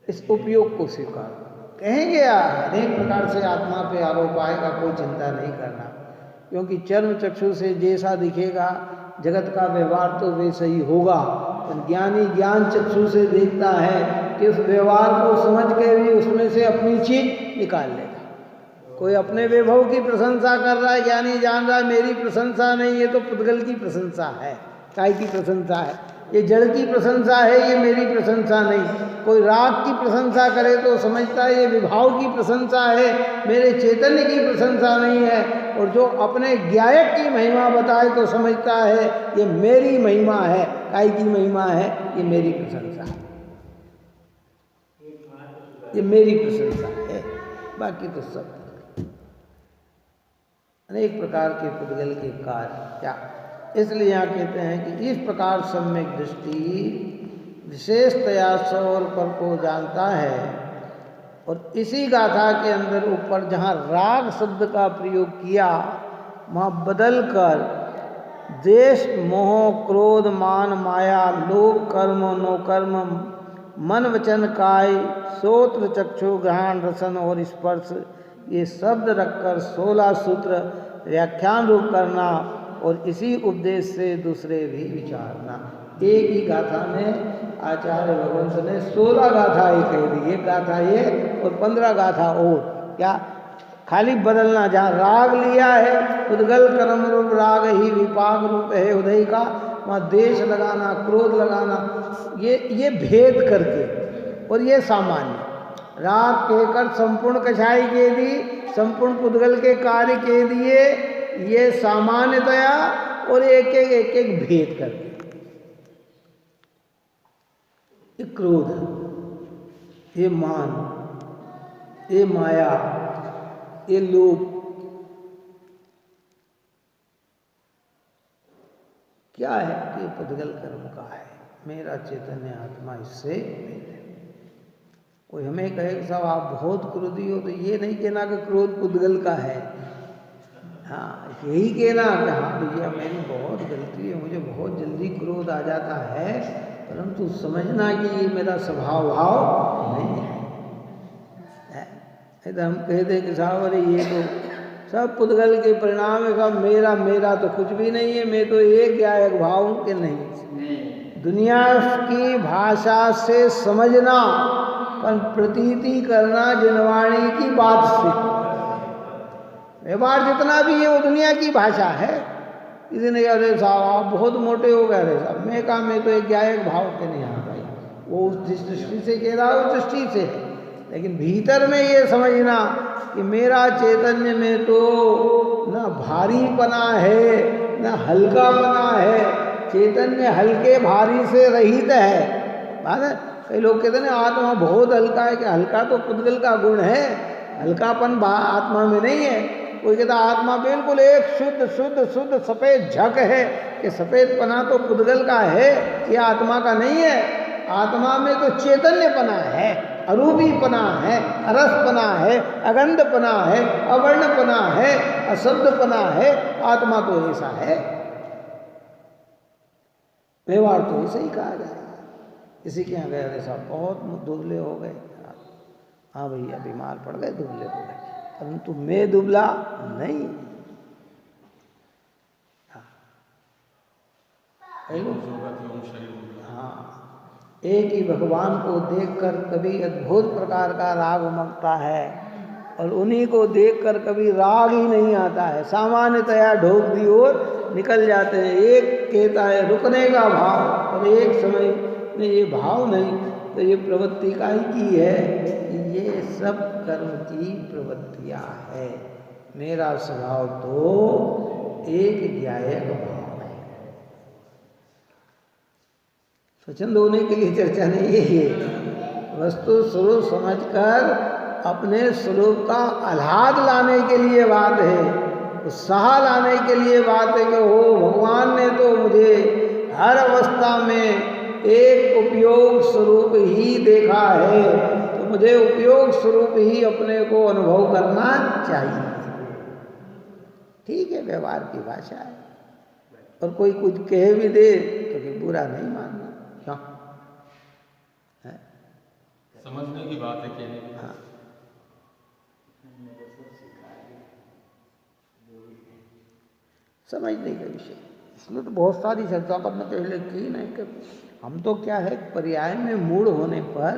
इस उपयोग को स्वीकार कहेंगे। अनेक प्रकार से आत्मा पे आरोप आएगा, कोई चिंता नहीं करना, क्योंकि चर्म चक्षु से जैसा दिखेगा जगत का व्यवहार तो वैसा ही होगा। तो ज्ञानी ज्ञान चक्षु से देखता है कि उस व्यवहार को समझ के भी उसमें से अपनी चीज निकाल लेगा। कोई अपने वैभव की प्रशंसा कर रहा है, ज्ञानी जान रहा है मेरी प्रशंसा नहीं, ये तो पुद्गल की प्रशंसा है। काय की प्रशंसा है? ये जड़ की प्रशंसा है, ये मेरी प्रशंसा नहीं। कोई राग की प्रशंसा करे तो समझता है ये विभाव की प्रशंसा है, मेरे चैतन्य की प्रशंसा नहीं है। और जो अपने गायक की महिमा बताए तो समझता है ये मेरी महिमा है, काय की महिमा है, ये मेरी प्रशंसा है, ये मेरी प्रशंसा है। बाकी तो सब अनेक प्रकार के पुद्गल के कार्य। क्या इसलिए यहाँ कहते हैं कि इस प्रकार सम्यक दृष्टि विशेषतया स्व और पर को जानता है। और इसी गाथा के अंदर ऊपर जहाँ राग शब्द का प्रयोग किया, वहाँ बदल कर देश मोह क्रोध मान माया लोभ कर्म नो कर्म मन वचन काय श्रोत्र चक्षु ग्रहण रसन और स्पर्श, ये शब्द रखकर 16 सूत्र व्याख्यान रूप करना और इसी उपदेश से दूसरे भी विचारना। एक ही गाथा में आचार्य भगवंत ने 16 गाथा ही कह दी। एक गाथा ये और 15 गाथा और। क्या खाली बदलना? जहाँ राग लिया है उद्गल कर्म रूप राग ही विपाक रूप है उदय का, वहाँ देश लगाना क्रोध लगाना, ये भेद करके। और ये सामान्य राग कहकर संपूर्ण कछाई के दी, संपूर्ण पुद्गल के कार्य के दिए, ये सामान्यतया, और एक एक भेद करके। ये क्रोध, ये मान, ये माया, ये लोभ, क्या है कि पुद्गल कर्म का है। मेरा चैतन्य आत्मा इससे भिन्न है। कोई हमें कहे कि साहब आप बहुत क्रोधी हो, तो ये नहीं कहना कि क्रोध पुद्गल का है। हाँ, यही कहना कि हाँ भैया मेरी बहुत गलती है, मुझे बहुत जल्दी क्रोध आ जाता है, परंतु समझना कि ये मेरा स्वभाव भाव नहीं है। तो हम कहते कि साहब अरे ये तो सब पुद्गल के परिणाम है, सब मेरा तो कुछ भी नहीं है, मैं तो एक या एक भाव के नहीं। दुनिया की भाषा से समझना पर प्रतीति करना जनवाणी की बात से। व्यवहार जितना भी है वो दुनिया की भाषा है। किसी ने कहा अरे साहब आप बहुत मोटे हो गए। अरे साहब मैं कहा मैं तो एक गायक भाव के नहीं आ भाई, वो जिस दृष्टि से कह रहा है उस दृष्टि से है, लेकिन भीतर में ये समझना कि मेरा चैतन्य में तो ना भारीपना है ना हल्कापना है। चैतन्य हल्के भारी से रहित है। बात है, कई लोग कहते हैं आत्मा बहुत हल्का है, कि हल्का तो पुद्गल का गुण है, हल्कापन आत्मा में नहीं है। कोई कहता आत्मा बिल्कुल एक शुद्ध शुद्ध शुद्ध सफ़ेद झक है, कि सफ़ेदपना तो पुद्गल का है, ये आत्मा का नहीं है। आत्मा में तो चैतन्यपना है, अरूपीपना है, अरसपना है, अगंधपना है, अवर्णपना है, अशब्दपना है। आत्मा तो ऐसा है, व्यवहार तो ऐसे ही कहा जाए। किसी के यहाँ गए अरे साहब बहुत दुबले हो गए, हाँ भैया बीमार पड़ गए, दुबले हो गए, परंतु मैं दुबला नहीं। हाँ, एक ही भगवान को देखकर कभी अद्भुत प्रकार का राग उमगता है और उन्हीं को देखकर कभी राग ही नहीं आता है, सामान्यतया ढोक दी ओर निकल जाते हैं। एक कहता है रुकने का भाव और एक समय में ये भाव नहीं, तो ये प्रवृत्ति काहे की है? ये सब कर्म की प्रवृत्तियां है। मेरा स्वभाव तो एक ज्ञायक भाव है। स्वच्छंद होने के लिए चर्चा नहीं है ये, वस्तु स्वरूप समझकर अपने स्वरूप का आह्लाद लाने के लिए बात है, उत्साह लाने के लिए बात है कि हो भगवान ने तो मुझे हर अवस्था में एक उपयोग स्वरूप ही देखा है, तो मुझे उपयोग स्वरूप ही अपने को अनुभव करना चाहिए। ठीक है, व्यवहार की भाषा है, और कोई कुछ कह भी दे तो कि बुरा नहीं मानना, क्यों है? समझने की बात है, कहने की। हाँ, समझने का विषय, इसलिए तो बहुत सारी चर्चा पर मैं पहले की नहीं कि हम तो क्या है, पर्याय में मूड होने पर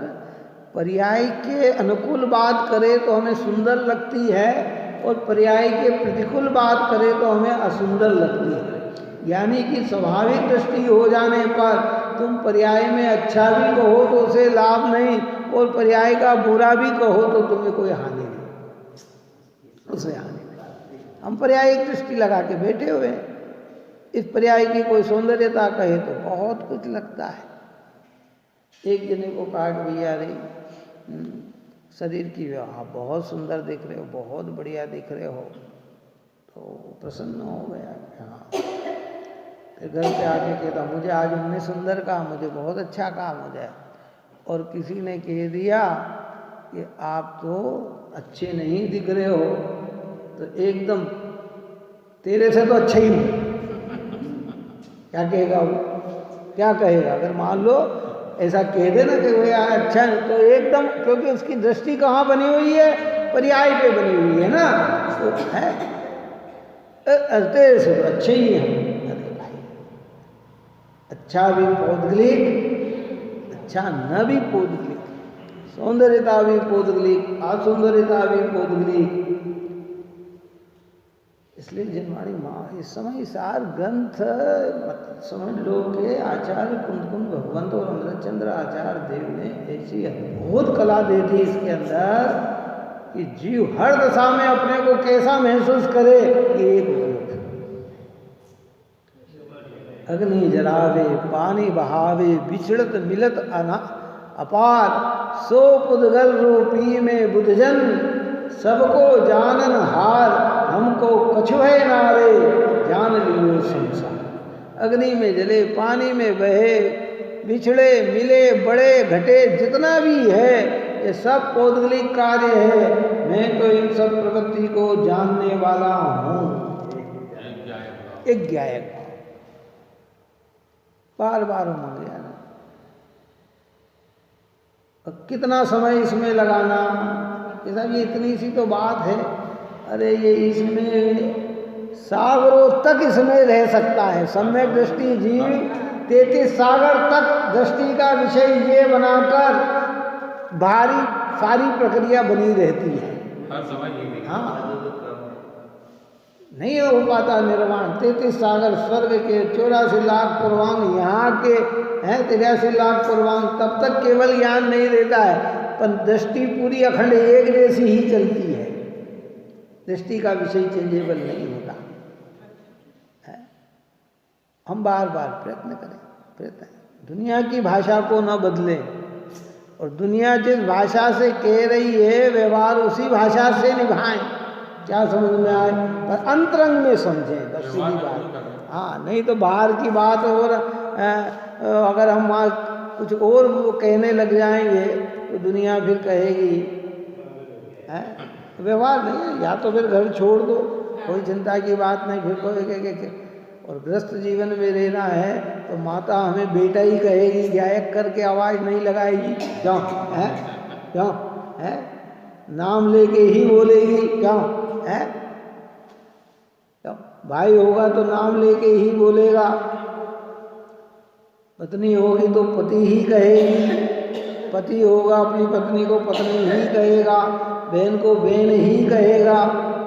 पर्याय के अनुकूल बात करें तो हमें सुंदर लगती है और पर्याय के प्रतिकूल बात करें तो हमें असुंदर लगती है। यानी कि स्वाभाविक दृष्टि हो जाने पर तुम पर्याय में अच्छा भी कहो तो उसे लाभ नहीं, और पर्याय का बुरा भी कहो तो तुम्हें कोई हानि नहीं, उसे हानि नहीं। हम पर्याय की दृष्टि लगा के बैठे हुए हैं, इस पर्याय की कोई सौंदर्यता कहे तो बहुत कुछ लगता है। एक जने को कहा कि भैया रे शरीर की व्यवहार बहुत सुंदर दिख रहे हो, बहुत बढ़िया दिख रहे हो, तो प्रसन्न हो गया। हाँ, फिर घर पे आके कहता मुझे आज उनने सुंदर कहा, मुझे बहुत अच्छा कहा मुझे, और किसी ने कह दिया कि आप तो अच्छे नहीं दिख रहे हो, तो एकदम तेरे से तो अच्छा ही हूँ। क्या कहेगा वो? क्या कहेगा? अगर मान लो ऐसा कह दे ना कि वो यार अच्छा है, तो एकदम, क्योंकक्योंकि उसकी दृष्टि कहाँ बनी हुई है? पर्याय पे बनी हुई है ना, तो है तेरे से तो अच्छे ही हैं। अरे भाई, अच्छा भी पौद्गलिक, अच्छा न भी पौद्गलिक, सौंदर्यता भी पौद्गलिक, असुंदरता भी पौद्गलिक। इसलिए जिनवाणी माँ इस समय सार ग्रंथ समझ लो कि आचार्य कुंद भगवंत और अमृतचंद्र आचार्य देव ने ऐसी अद्भुत कला दे दी इसके अंदर कि जीव हर दशा में अपने को कैसा महसूस करे कि एक अग्नि जलावे पानी बहावे बिछड़त मिलत अपार सो पुद्गल रूपी में बुधजन सबको जानन हार हमको कछुहे नारे जान लियो संसार। अग्नि में जले, पानी में बहे, बिछड़े मिले, बड़े घटे जितना भी है ये सब पौद्गलिक कार्य है। मैं तो इन सब प्रवृत्ति को जानने वाला हूँ, एक ज्ञायक। बार बार उमंग जाना, और कितना समय इसमें लगाना कि साहब ये इतनी सी तो बात है। अरे ये इसमें सागरों तक इसमें रह सकता है। सम्यक दृष्टि जीव 33 सागर तक दृष्टि का विषय ये बनाकर भारी सारी प्रक्रिया बनी रहती है। हर समय हाँ, नहीं हो पाता निर्वाण। 33 सागर स्वर्ग के, 84 लाख पूर्वांग यहाँ के हैं, 83 लाख पूर्वांग, तब तक केवल ज्ञान नहीं रहता है, पर दृष्टि पूरी अखंड एक जैसी ही चलती है। दृष्टि का विषय चेंजेबल नहीं होता है। हम बार बार प्रयत्न करें, दुनिया की भाषा को न बदलें, और दुनिया जिस भाषा से कह रही है व्यवहार उसी भाषा से निभाएं। क्या समझ में आए? पर अंतरंग में समझें, बस सीधी बात। हाँ, नहीं तो बाहर की बात, और अगर हम वहाँ कुछ और कहने लग जाएंगे तो दुनिया फिर कहेगी है व्यवहार नहीं है, या तो फिर घर छोड़ दो, कोई चिंता की बात नहीं। फिर कोई और गृहस्थ जीवन में रहना है तो माता हमें बेटा ही कहेगी, गायक करके आवाज़ नहीं लगाएगी। क्यों है? क्यों है? नाम लेके ही बोलेगी। क्यों है? क्यों? भाई होगा तो नाम लेके ही बोलेगा। पत्नी होगी तो पति ही कहेगी, पति होगा अपनी पत्नी को पत्नी ही कहेगा, बहन को बहन ही कहेगा,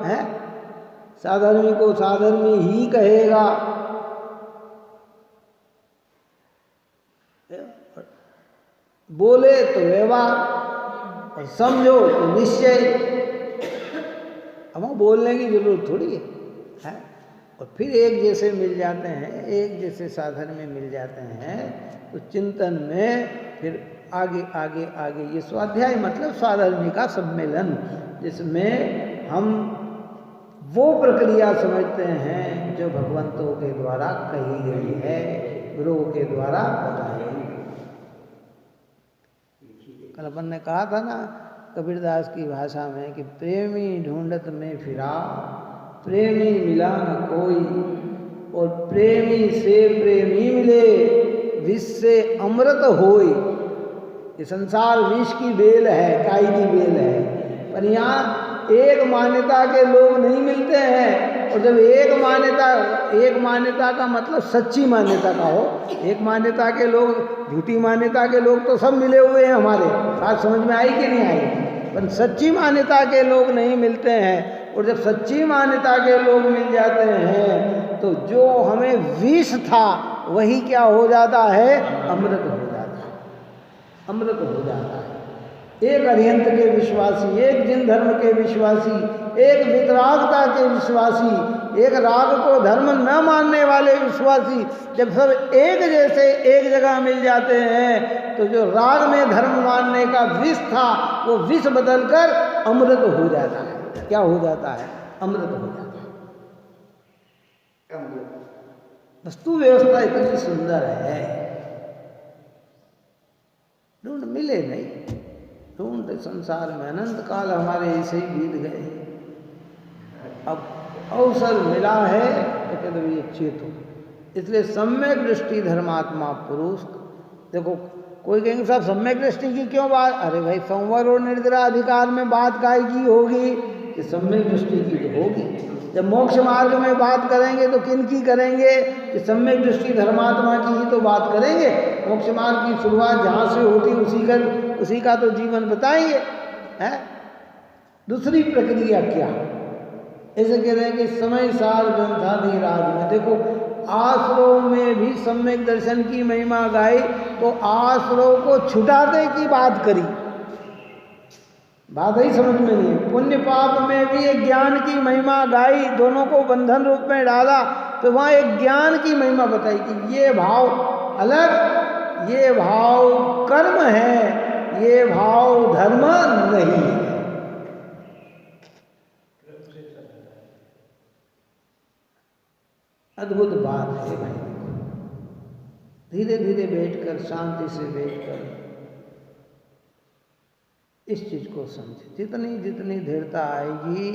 है साधर्मी को साधर्मी ही कहेगा। बोले तो व्यवहार और समझो तो निश्चय। अब बोलने की जरूरत थोड़ी है। और फिर एक जैसे मिल जाते हैं, एक जैसे साधन में मिल जाते हैं, तो चिंतन में फिर आगे आगे आगे ये स्वाध्याय मतलब स्वाधर्मी का सम्मेलन, जिसमें हम वो प्रक्रिया समझते हैं जो भगवंतों के द्वारा कही गई है, गुरुओं के द्वारा बताई गई। कल अपन ने कहा था ना कबीरदास की भाषा में कि प्रेमी ढूंढत में फिरा, प्रेमी मिला न कोई, और प्रेमी से प्रेमी मिले, विष से अमृत होई। ये संसार विष की बेल है, काई की बेल है, पर यहाँ एक मान्यता के लोग नहीं मिलते हैं। और जब एक मान्यता का मतलब सच्ची मान्यता का हो, एक मान्यता के लोग, झूठी मान्यता के लोग तो सब मिले हुए हैं हमारे, बात समझ में आई कि नहीं आई, पर सच्ची मान्यता के लोग नहीं मिलते हैं। और जब सच्ची मान्यता के लोग मिल जाते हैं तो जो हमें विष था वही क्या हो जाता है, अमृत हो जाता है, अमृत हो जाता है। एक अरिहंत के विश्वासी, एक जिन धर्म के विश्वासी, एक वितरागता के विश्वासी, एक राग को धर्म न मानने वाले विश्वासी, जब सब एक जैसे एक जगह मिल जाते हैं तो जो राग में धर्म मानने का विष था वो विष बदलकर अमृत हो जाता है। क्या हो जाता है, अमृत हो जाता है। वस्तु व्यवस्था इतनी सुंदर है, ढूंढ मिले नहीं, ढूंढ संसार में अनंत काल हमारे ऐसे ही बीत गए। अब अवसर मिला है तो कहते ये चेतो, इसलिए सम्यक दृष्टि धर्मात्मा पुरुष। देखो कोई कहेंगे साहब सम्यक दृष्टि की क्यों बात, अरे भाई संवर और निर्जरा अधिकार में बात काय की होगी, कि सम्यक दृष्टि की तो होगी। जब मोक्ष मार्ग में बात करेंगे तो किन की करेंगे, कि सम्यक दृष्टि धर्मात्मा की ही तो बात करेंगे। मोक्ष मार्ग की शुरुआत जहाँ से होती उसी का तो जीवन बताएंगे, है। दूसरी प्रक्रिया क्या, ऐसे कह रहे हैं कि समय सार ग्रंथादि राज में, देखो आश्रव में भी सम्यक दर्शन की महिमा गाई तो आश्रव को छुटाने की बात करी, बात ही समझ में नहीं। पुण्य पाप में भी एक ज्ञान की महिमा गाई, दोनों को बंधन रूप में डाला तो वहाँ एक ज्ञान की महिमा बताई कि ये भाव अलग, ये भाव कर्म है, ये भाव धर्म नहीं है। अद्भुत बात है भाई। धीरे धीरे बैठकर, शांति से बैठकर इस चीज को समझे। जितनी जितनी दृढ़ता आएगी,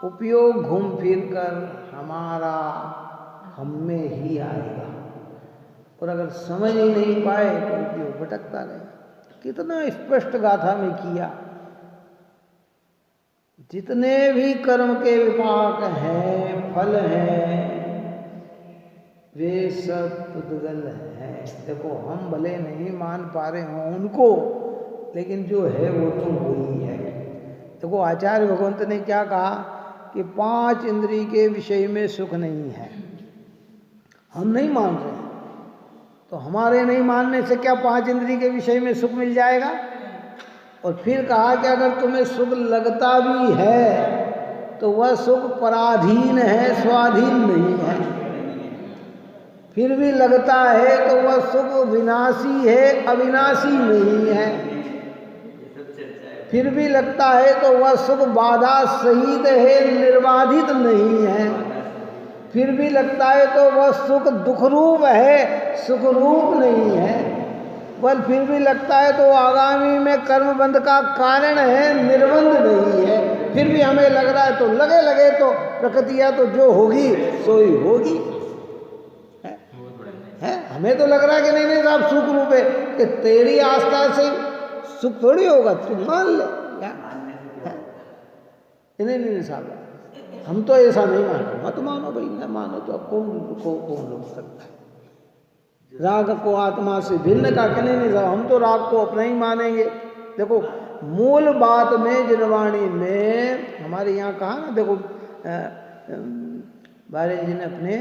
उपयोग घूम फिर कर हमारा हम में ही आएगा। और अगर समझ ही नहीं पाए तो उपयोग भटकता रहेगा। कितना स्पष्ट गाथा में किया, जितने भी कर्म के विपाक हैं, फल हैं, वे सब पुद्गल हैं। देखो हम भले नहीं मान पा रहे हों उनको, लेकिन जो है वो तो वही है। देखो आचार्य भगवंत ने क्या कहा कि 5 इंद्रिय के विषय में सुख नहीं है। हम नहीं मान रहे, तो हमारे नहीं मानने से क्या 5 इंद्रिय के विषय में सुख मिल जाएगा? और फिर कहा कि अगर तुम्हें सुख लगता भी है तो वह सुख पराधीन है, स्वाधीन नहीं है। फिर भी लगता है तो वह सुख विनाशी है, अविनाशी नहीं है। फिर भी लगता है तो वह सुख बाधा सहित है, निर्बाधित नहीं है। फिर भी लगता है तो वह सुख दुखरूप है, सुखरूप नहीं है। बल फिर भी लगता है तो आगामी में कर्मबंध का कारण है, निर्बंध नहीं है। फिर भी हमें लग रहा है तो लगे तो प्रकृतियाँ तो जो होगी सो ही होगी, है। हमें तो लग रहा है कि नहीं साहब सुख रूप है, कि तेरी आस्था से सुख थोड़ी होगा, तू मान ले। नहीं साहब हम तो ऐसा नहीं मानो, मत मानो भाई, न मानो तो अब कौन रोक सकता है। राग को आत्मा से भिन्न का कहने नहीं था, हम तो राग को अपना ही मानेंगे। देखो मूल बात में जिनवाणी में हमारे यहाँ कहा ना, देखो बारे जी ने अपने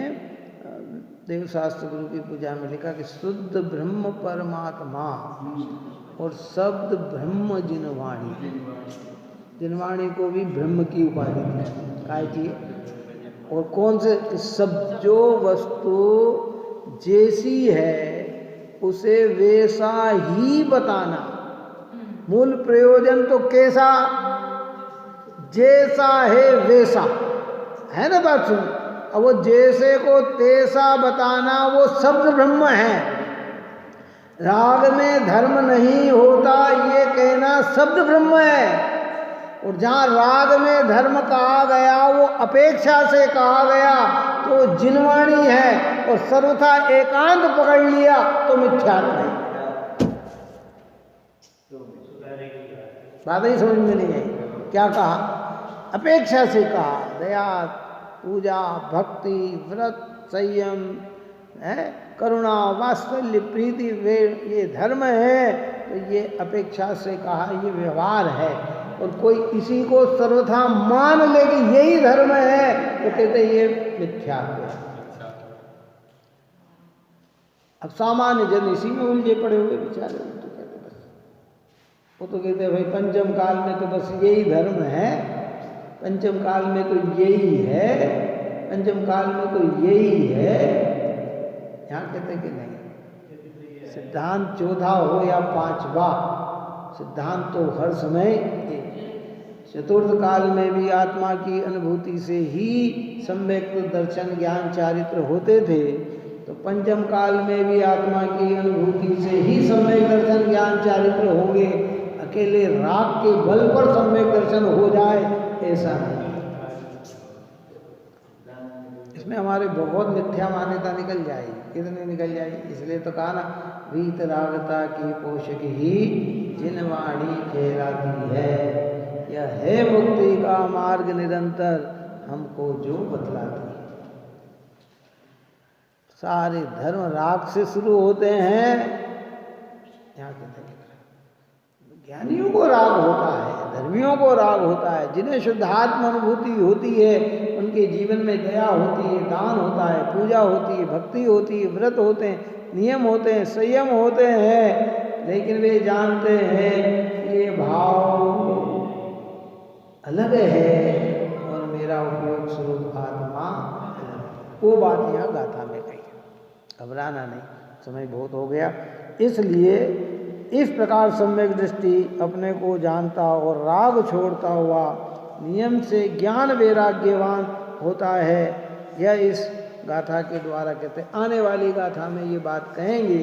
देव शास्त्र गुरु की पूजा में लिखा कि शुद्ध ब्रह्म परमात्मा और शब्द ब्रह्म जिनवाणी। जिनवाणी को भी ब्रह्म की उपाधि दी काय की, और कौन से सब जो वस्तु जैसी है उसे वैसा ही बताना। मूल प्रयोजन तो कैसा, जैसा है वैसा है ना बात सुन। अब वो जैसे को तैसा बताना वो शब्द ब्रह्म है। राग में धर्म नहीं होता ये कहना शब्द ब्रह्म है। और जहाँ राग में धर्म कहा गया वो अपेक्षा से कहा गया तो जिनवाणी है, और सर्वथा एकांत पकड़ लिया तो मिथ्यात्व है। बात ही समझ में नहीं आई। क्या कहा? अपेक्षा से कहा। दया, पूजा, भक्ति, व्रत, संयम है, करुणा, वात्सल्य, प्रीति, वे ये धर्म है, तो ये अपेक्षा से कहा, ये व्यवहार है। और कोई इसी को सर्वथा मान ले कि यही धर्म है तो कहते ये मिथ्या है। अब सामान्य जन इसी में उलझे पड़े हुए बेचारे, तो कहते बस, वो तो कहते भाई पंचम काल में तो बस यही धर्म है, पंचम काल में तो यही है, पंचम काल में तो यही है। यहाँ कहते कि नहीं, सिद्धांत चौथा हो या पांचवा, सिद्धांत तो हर समय एक। चतुर्थ काल में भी आत्मा की अनुभूति से ही सम्यक दर्शन ज्ञान चारित्र होते थे, तो पंचम काल में भी आत्मा की अनुभूति से ही सम्यक दर्शन ज्ञान चारित्र होंगे। अकेले राग के बल पर सम्यक दर्शन हो जाए ऐसा नहीं। इसमें हमारे बहुत मिथ्या मान्यता निकल जाएगी, कितनी निकल जाएगी। इसलिए तो कहा ना, वीतरागता की पोषक ही जिनवाणी कहलाती है। यह है मुक्ति का मार्ग निरंतर हमको जो बतलाती है। सारे धर्म राग से शुरू होते हैं। यहाँ कहते हैं ज्ञानियों को राग होता है, धर्मियों को राग होता है, जिन्हें शुद्धात्म अनुभूति होती है उनके जीवन में दया होती है, दान होता है, पूजा होती है, भक्ति होती है, व्रत होते हैं, नियम होते हैं, संयम होते हैं। लेकिन वे जानते हैं ये भाव अलग है और मेरा उपयोग स्वरूप आत्मा अलग। वो बात यहाँ गाथा में कही। घबराना नहीं, समय बहुत हो गया। इसलिए इस प्रकार सम्यक दृष्टि अपने को जानता और राग छोड़ता हुआ नियम से ज्ञान वैराग्यवान होता है। यह इस गाथा के द्वारा कहते। आने वाली गाथा में ये बात कहेंगे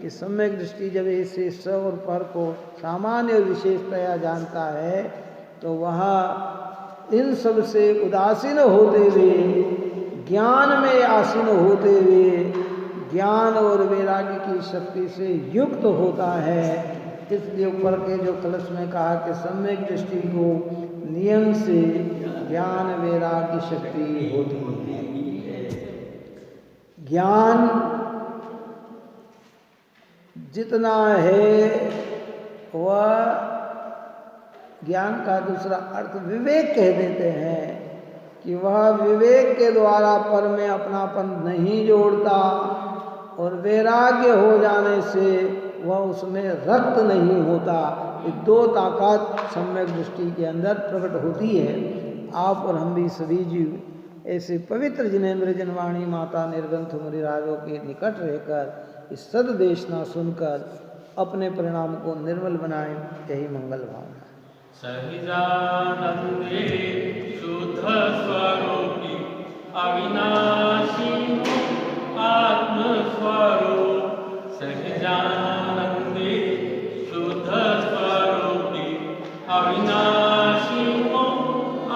कि सम्यक दृष्टि जब इससे स और पर को सामान्य और विशेषतया जानता है तो वह इन सब से उदासीन होते हुए ज्ञान में आसीन होते हुए ज्ञान और वैराग्य की शक्ति से युक्त होता है। इसलिए ऊपर के जो कलश में कहा कि सम्यक दृष्टि को नियम से ज्ञान वैराग्य शक्ति होती है। ज्ञान जितना है वह, ज्ञान का दूसरा अर्थ विवेक कह देते हैं कि वह विवेक के द्वारा पर में अपनापन नहीं जोड़ता और वैराग्य हो जाने से वह उसमें रक्त नहीं होता। ये दो ताकत सम्यक दृष्टि के अंदर प्रकट होती है। आप और हम भी सभी जीव ऐसे पवित्र जिनेंद्र जिनवाणी माता निर्ग्रंथ मुनिराजों के निकट रहकर इस सद्देशना सुनकर अपने परिणाम को निर्मल बनाएं। यही मंगल भावना। सहजानंदे शुद्ध स्वरूपी अविनाशी आत्मस्वरूप। सहजानंदे शुद्ध स्वरूपी अविनाशी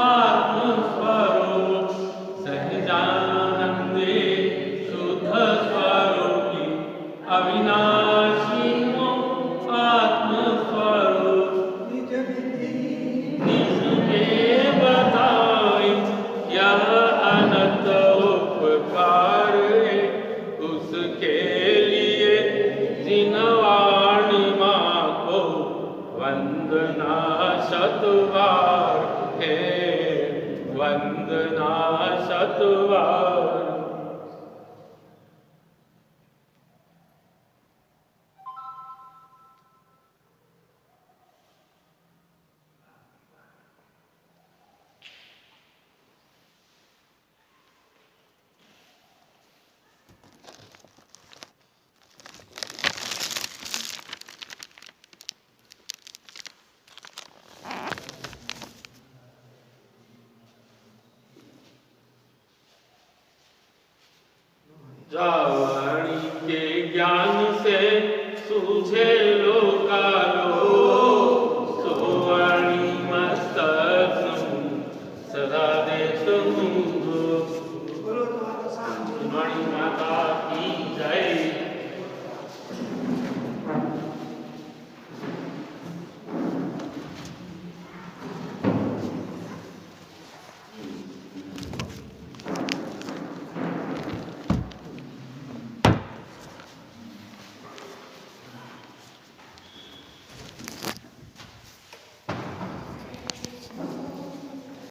आत्मस्वरूप। सहजानंदे शुद्ध स्वरूपी अविनाशी आत्मस्वरूप। बताए यह अनंत उपकार उसके लिए वंदना सतवार हे वंदना सतवार। वाणी के ज्ञान से सूझे लोकालो सोवाणी मस्तक सदा दे वाणी माता